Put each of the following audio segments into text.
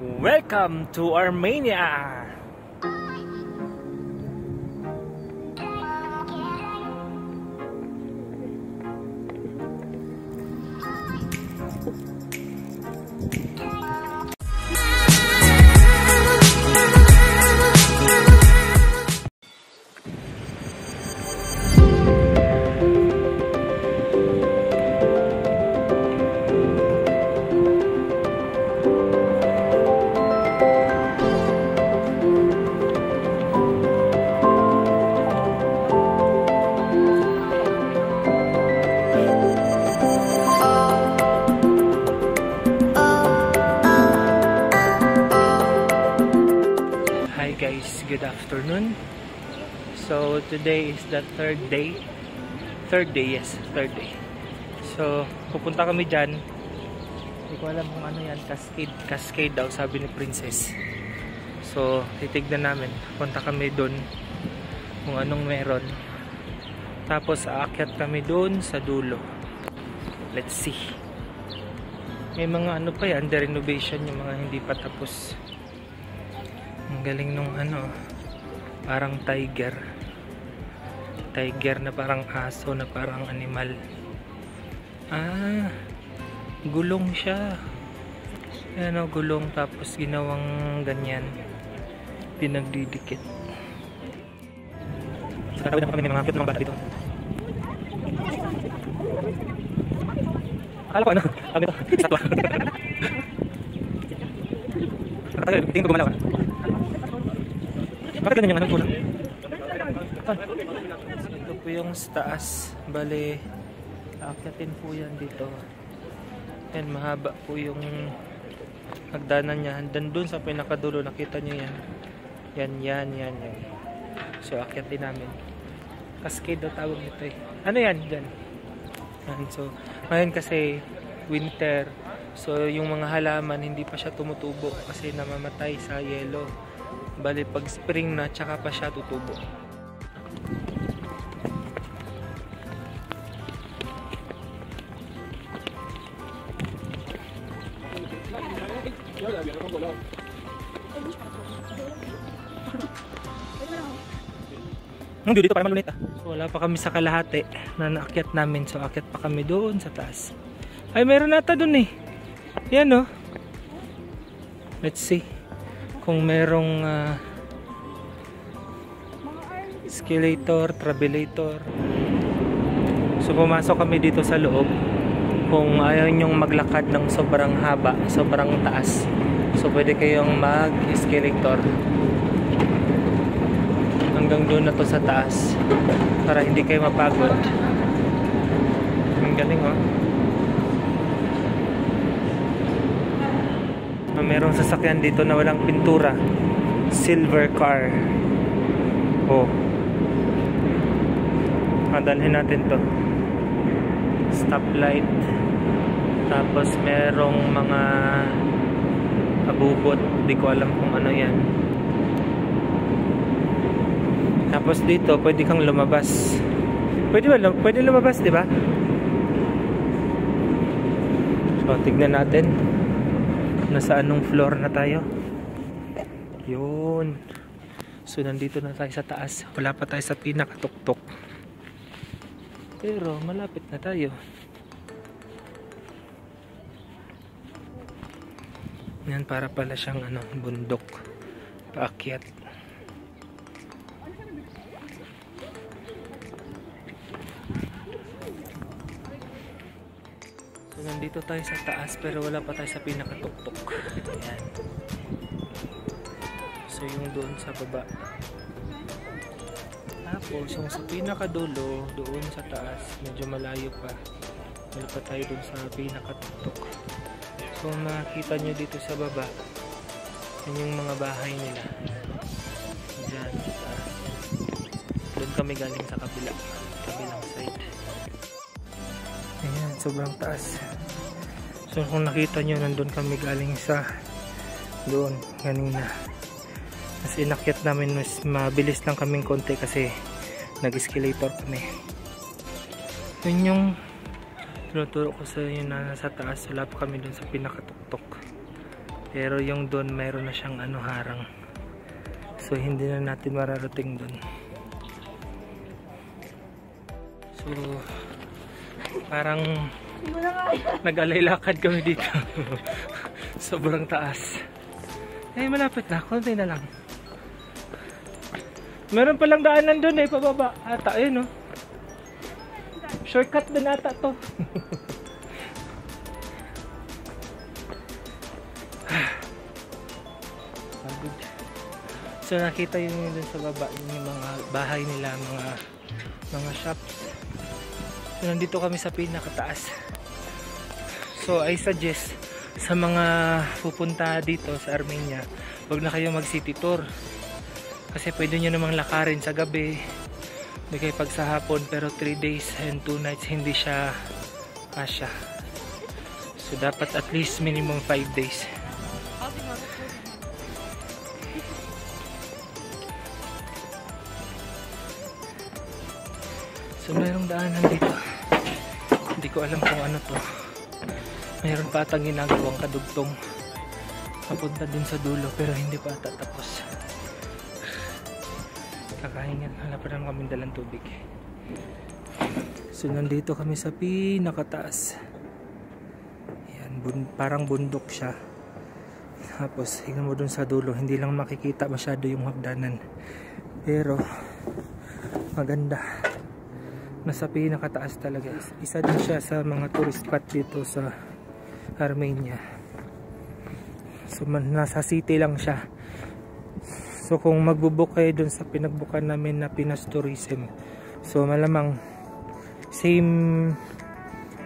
Welcome to Armenia! Guys, good afternoon. So today is the third day. Third day. So pupunta kami dyan. Hindi ko alam kung ano yan. Cascade daw, sabi ni Princess. So titignan namin. Punta kami dun kung anong meron. Tapos aakyat kami dun sa dulo. Let's see. May mga ano pa yan, under renovation, yung mga hindi pa tapos. Ang galing nung ano, parang tiger na parang aso, na parang animal. Gulong siya. Ano, gulong tapos ginawang ganyan, pinagdidikit. Sa tatawid na kami, may mga cute na mga bata dito. Akala ko ano, kami ito, satwa. Tingin ko gumalaw. Bakit ganyan yung anong kulang? Ito po yung taas. Bale, aakyatin po yan dito. Yan, mahaba po yung hagdanan niya. Hanggang dun sa pinakadulo, nakita nyo yan. Yan. So, aakyatin namin. Cascade daw tawag nito eh. Ano yan? Yan. So, ngayon kasi winter. So, yung mga halaman, hindi pa siya tumutubo kasi namamatay sa yelo. Bali, pag spring na, tsaka pa siya tutubo. Dito para malunit. So, wala pa kami sa kalahati na naakyat namin. So, akyat pa kami doon sa taas. Ay, meron nata doon eh. Yan oh. Let's see kung merong escalator, travelator. So pumasok kami dito sa loob. Kung ayaw nyong maglakad ng sobrang haba, sobrang taas, so pwede kayong mag-escalator hanggang doon na to sa taas para hindi kayo mapagod. Ang galing oh. Merong sasakyan dito na walang pintura. Silver car. Oh. Madalhin natin to. Stoplight. Tapos merong mga abubot. Di ko alam kung ano yan. Tapos dito, pwede kang lumabas. Pwede lumabas, di ba? So, tignan natin. Nasa anong floor na tayo? Yun. So nandito na tayo sa taas. Wala pa tayo sa pinakatuktok. Pero malapit na tayo. Yan, para pala siyang ano, bundok. Paakyat. So nandito tayo sa taas pero wala pa tayo sa pinakatuktok. Ayan. So yung doon sa baba. Tapos yung sa pinakadulo, doon sa taas, medyo malayo pa. Wala pa tayo doon sa pinakatuktok. So makita nyo dito sa baba, yan yung mga bahay nila. Diyan sa taas. Doon kami galing sa kabilang side. Ayan, sobrang taas. So kung nakita nyo, nandun kami galing sa doon kanina. Mas inakyat namin, mas mabilis lang kaming konti kasi nag-escalator kami. Yun yung tinuturo ko sa inyo na nasa taas. Wala pa kami dun sa pinakatuktok. Pero yung doon mayroon na siyang ano, harang. So hindi na natin mararating doon. So parang nag-alay lakad kami dito. Sobrang taas. Eh malapit na, konti na lang. Meron palang daanan doon eh, pababa. Ata, ayun, no? Shortcut din ata to. So nakita yun dun sa baba, yung mga bahay nila, mga shops. So nandito kami sa pinakataas. So I suggest sa mga pupunta dito sa Armenia, wag na kayo mag city tour. Kasi pwede nyo namang lakarin sa gabi, hindi kayo pag sa hapon, pero 3 days and 2 nights hindi siya kasya. So dapat at least minimum 5 days. So mayroong daanan dito. Hindi ko alam kung ano to. Mayroon pa atang ginagawang kadugtong papunta dun sa dulo, pero hindi pa ata tapos. Kakahingan, wala pa naman kami dalang tubig. So nandito kami sa pinakataas. Yan, parang bundok siya. Tapos hingga mo dun sa dulo, hindi lang makikita masyado yung hagdanan. Pero maganda. Nasa pinakataas talaga. Isa din siya sa mga tourist spot dito sa Armenia. So nasa city lang siya. So kung magbubook kayo dun sa pinagbukan namin na Pinas Tourism, so malamang same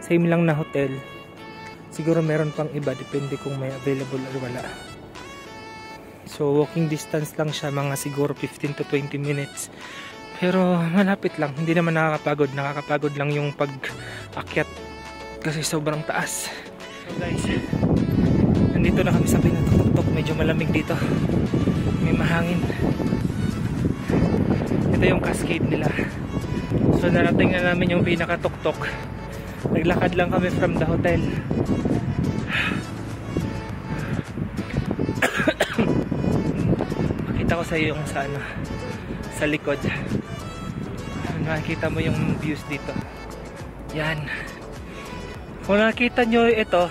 lang na hotel. Siguro meron pang iba, depende kung may available or wala. So walking distance lang siya, mga siguro 15 to 20 minutes. Pero malapit lang, hindi naman nakakapagod. Nakakapagod lang yung pag-akyat kasi sobrang taas. So guys, nandito na kami sa pinatutok-tok. Medyo malamig dito, may mahangin. Ito yung cascade nila. So narating na namin yung pinakatuktok. Naglakad lang kami from the hotel. Pakita ko sa iyo yung sa likod. Nakikita mo yung views dito. Yan. Kung nakita nyo ito,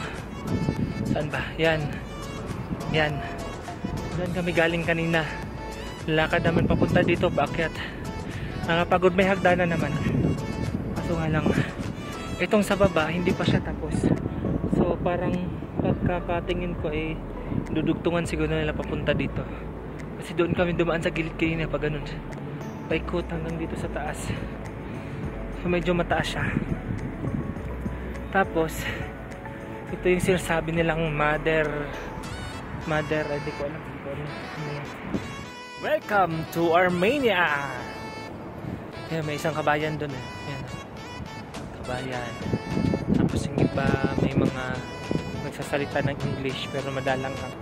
saan ba? Yan. Yan. Doon kami galing kanina. Lakad naman papunta dito, paakyat. Nakapagod, may hagdanan naman. Kaso nga lang, itong sa baba, hindi pa siya tapos. So parang pagkakatingin ko ay dudugtungan siguro nila papunta dito. Kasi doon kami dumaan sa gilid kanina pag ganun. Paikot hanggang dito sa taas. So medyo mataas siya. Tapos ito yung sinasabi nilang mother, hindi ko alam. Welcome to Armenia. Ayan, may isang kabayan doon eh. Ayan. Kabayan. Tapos yung iba may mga nagsasalita ng English pero madalang lang.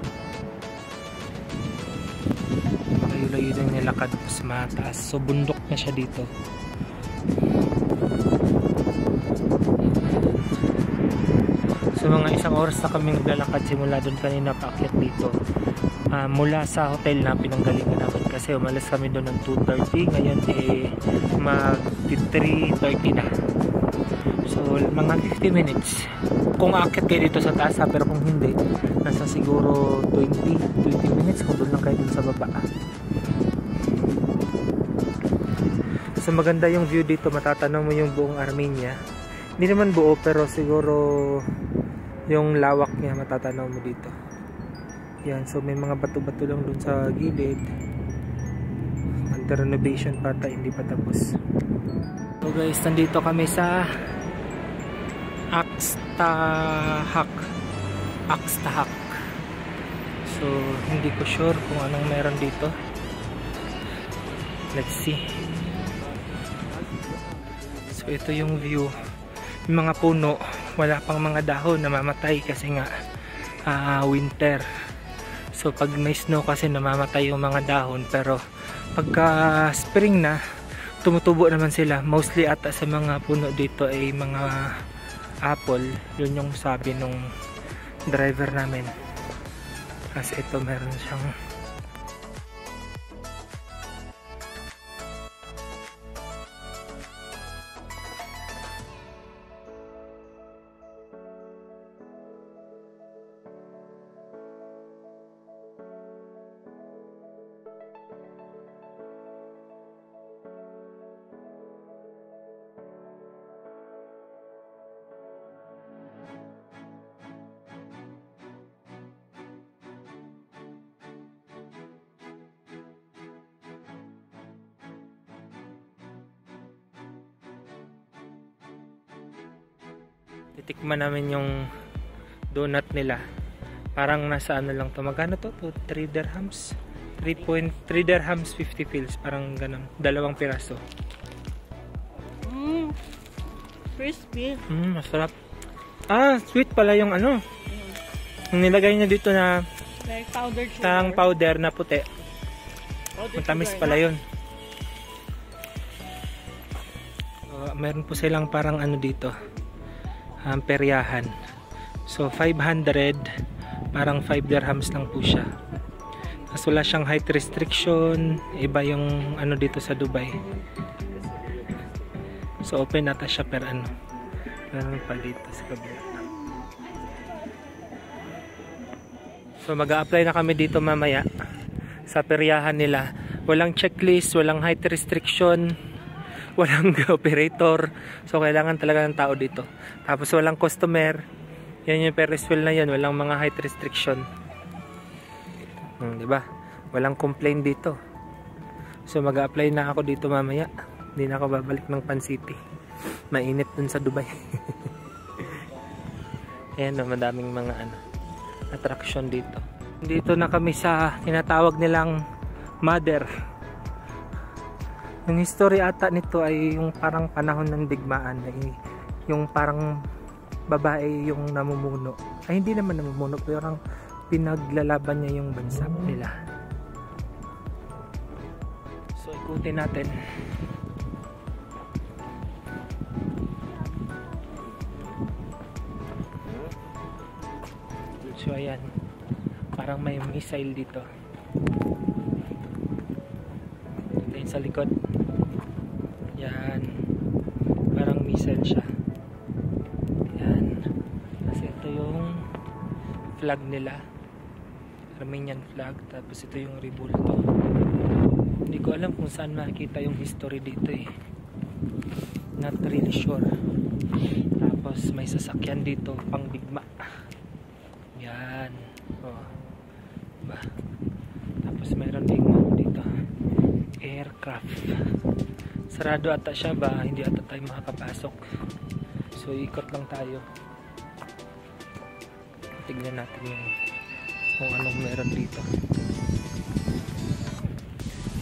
Layo-layo din nilakad sa mataas. So bundok na siya dito. So mga isang oras na kami naglalakad simula doon kanina paakyat dito. Mula sa hotel na pinanggalingan namin kasi umalis kami doon ng 2:30. Ngayon mag 3:30 na. So mga 50 minutes kung aakyat kayo dito sa taas, pero kung hindi, nasa siguro 20 minutes kung doon lang kayo dun sa baba. So maganda yung view dito, matatanaw mo yung buong Armenia. Hindi naman buo, pero siguro yung lawak niya matatanaw mo dito. Yan, so may mga bato-bato lang dun sa gilid. Under renovation pa tayo, hindi pa tapos. So guys, nandito kami sa Akstahak. So hindi ko sure kung anong meron dito. Let's see. So ito yung view. Yung mga puno, wala pang mga dahon, namamatay kasi nga winter. So pag may snow kasi namamatay yung mga dahon, pero pagka spring na, tumutubo naman sila. Mostly ata sa mga puno dito ay mga apple. Yun yung sabi nung driver namin. Kasi ito meron siyang titikman namin yung donut nila. Parang nasa ano lang to. Magkano to? 3 dirhams? 3 dirhams 50 fils. Parang ganun. 2 piraso. Crispy. Masarap. Sweet pala yung ano. Yung nilagay niya dito na Like powdered sugar. tang powder na puti. Matamis pala yun. Meron po silang parang ano dito. Peryahan. So 500, parang 5 dirhams lang po siya. Tapos wala siyang height restriction. Iba yung ano dito sa Dubai. So open nata siya per ano. Meron pa dito sa kabila. So mag-a-apply na kami dito mamaya sa peryahan nila. Walang checklist, walang height restriction, walang operator. So kailangan talaga ng tao dito. Tapos walang customer. Yan yung Ferris wheel na yan, walang mga height restriction. Diba? Walang complaint dito. So mag-a-apply na ako dito mamaya. Hindi na ako babalik ng Pan City. Mainit dun sa Dubai. Ayan o, madaming mga attraction dito. Dito na kami sa tinatawag nilang Mother. Yung history ata nito ay yung parang panahon ng digmaan, ay yung parang babae yung namumuno. Ay hindi naman namumuno, pero parang pinaglalaban niya yung bansa nila. So ikutin natin. So ayan, parang may missile dito. Ito yung sa likod. Yan, parang missile siya. Yan, kasi ito yung flag nila, Armenian flag. Tapos ito yung rebulto. Hindi ko alam kung saan makikita yung history dito eh. Not really sure. Tapos may sasakyan dito pang digma. Yan. Oh. Diba? Tapos mayroon ding dito aircraft. Sarado ata siya ba? Hindi ata tayo makakapasok. So ikot lang tayo. Tignan natin yung kung anong meron dito.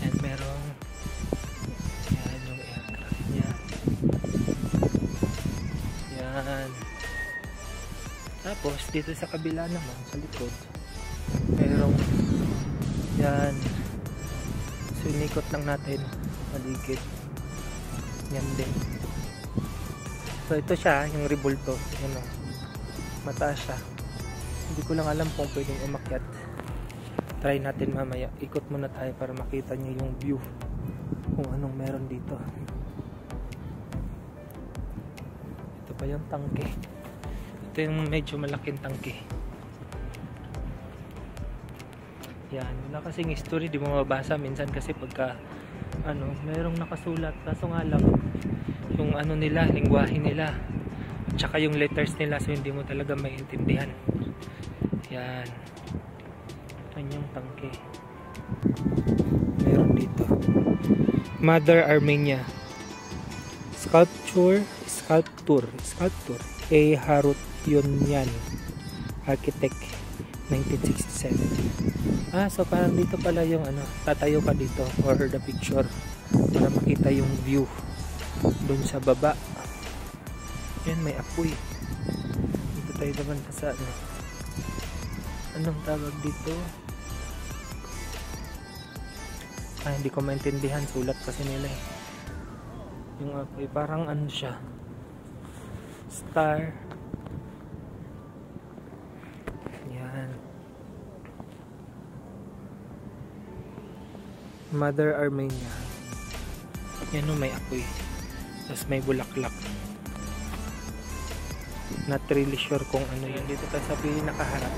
Yan, merong yan yung aircraft niya. Yan. Tapos dito sa kabila naman sa likod merong yan. So inikot lang natin maligid. Yan din. So ito siya, yung rebulto. Yan o. Mataas siya. Hindi ko lang alam kung pwedeng umakyat. Try natin mamaya. Ikot muna tayo para makita nyo yung view kung anong meron dito. Ito pa yung tangke. Ito yung medyo malaking tangke. Yan, wala kasing history, di mo mabasa minsan kasi pagka merong nakasulat, kaso nga lang yung nila, lingwahe nila, tsaka yung letters nila, so hindi mo talaga maintindihan. Yan, yan yung tangke. Meron dito Mother Armenia sculpture A. Harutyunyan, architect, 1967. So parang dito pala yung tatayo ka dito or the picture para makita yung view dun sa baba. Yan, may apoy. Dito tayo naman sa anong tawag dito? Hindi ko maintindihan, sulat kasi nila eh. Yung apoy parang siya, star. Yan. Mother Armenia. Yan o, may apoy. Tapos may bulaklak. Not really sure kung ano yun. Dito tayo sa pinakaharap.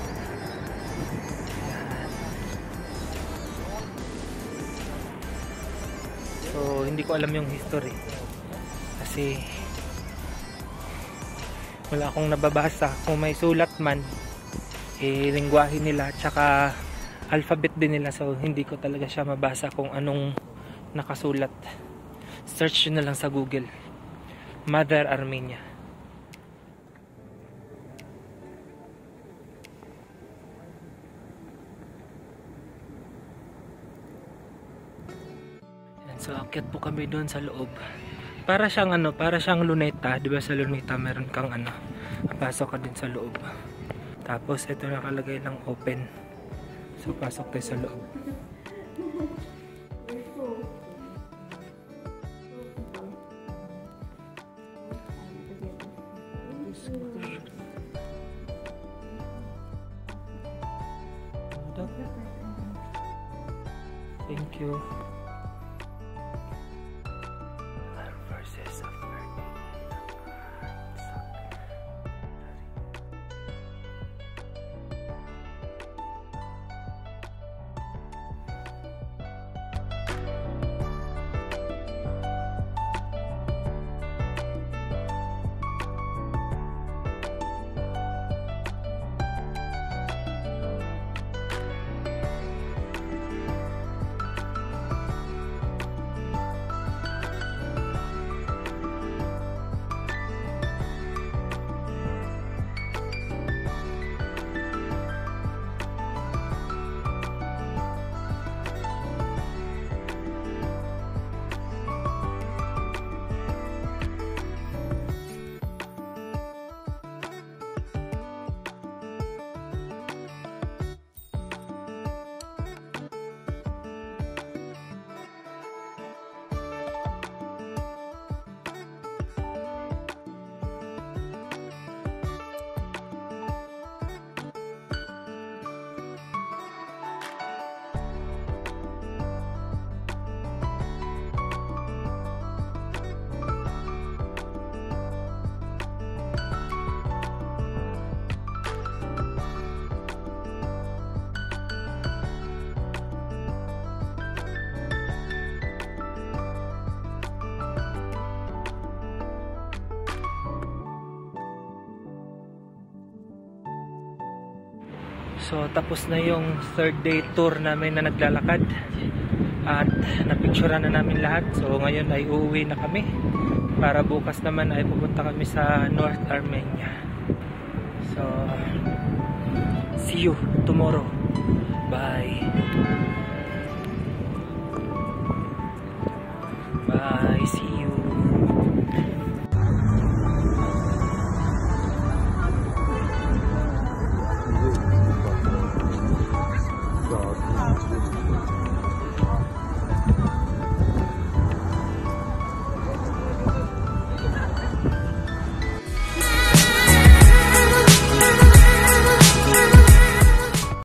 So, hindi ko alam yung history. Kasi wala akong nababasa. Kung may sulat man, lingwahe nila, tsaka alphabet din nila. So, hindi ko talaga siya mabasa kung anong nakasulat. Search yun na lang sa Google. Mother Armenia. So, akyat po kami doon sa loob. Para siyang ano, para siyang luneta. 'Di ba sa luneta meron kang ano, pasok ka din sa loob. Tapos ito nakalagay lang open. So, pasok tayo sa loob. Thank you. So, tapos na yung third day tour namin na naglalakad. At napicturean na namin lahat. So, ngayon ay uuwi na kami. Para bukas naman ay pupunta kami sa North Armenia. So, see you tomorrow. Bye.